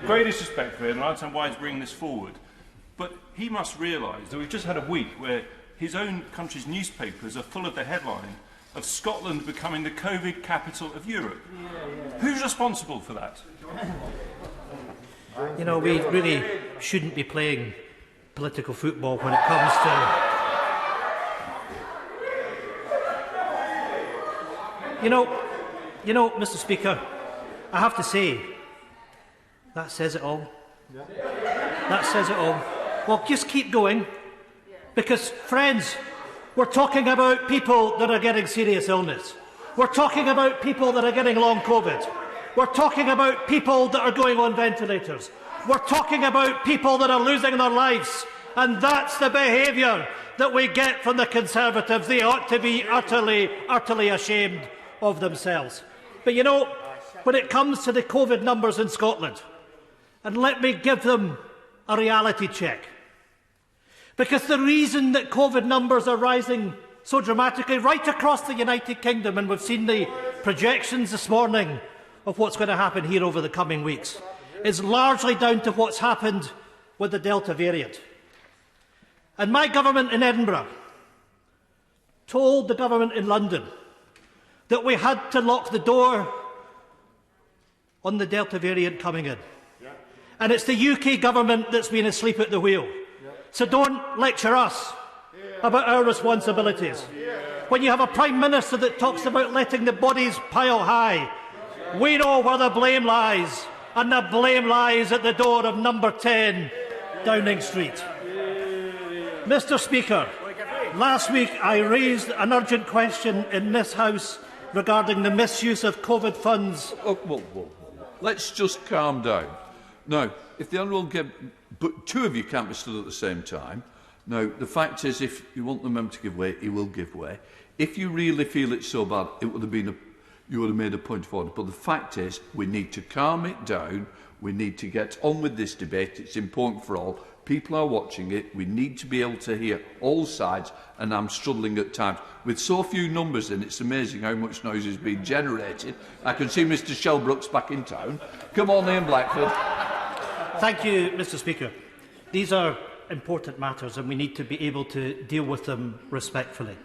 greatest respect for him, and I understand why he's bringing this forward. But he must realise that we've just had a week where his own country's newspapers are full of the headline of Scotland becoming the COVID capital of Europe. Who's responsible for that? You know, we really shouldn't be playing political football when it comes to... You know, Mr. Speaker, I have to say, that says it all. That says it all. Well, just keep going, because, friends, we're talking about people that are getting serious illness. We're talking about people that are getting long COVID. We're talking about people that are going on ventilators. We're talking about people that are losing their lives. And that's the behaviour that we get from the Conservatives. They ought to be utterly ashamed of themselves. But you know, when it comes to the COVID numbers in Scotland, and let me give them a reality check. Because the reason that COVID numbers are rising so dramatically right across the United Kingdom, and we've seen the projections this morning of what's going to happen here over the coming weeks, is largely down to what's happened with the Delta variant. And my government in Edinburgh told the government in London that we had to lock the door on the Delta variant coming in. And it's the UK government that's been asleep at the wheel. So don't lecture us about our responsibilities. When you have a Prime Minister that talks about letting the bodies pile high, we know where the blame lies, and the blame lies at the door of number 10 Downing Street. Mr. Speaker, last week I raised an urgent question in this House regarding the misuse of COVID funds. Whoa. Let's just calm down. Now, if the Honourable but two of you can't be stood at the same time. Now, the fact is, if you want the member to give way, he will give way. If you really feel it's so bad, it would have been you would have made a point of order. But the fact is, we need to calm it down. We need to get on with this debate. It's important for all. People are watching it. We need to be able to hear all sides, and I'm struggling at times. With so few numbers in, it's amazing how much noise is being generated. I can see Mr Shelbrooke's back in town. Come on, Ian Blackford. Thank you, Mr. Speaker. These are important matters, and we need to be able to deal with them respectfully.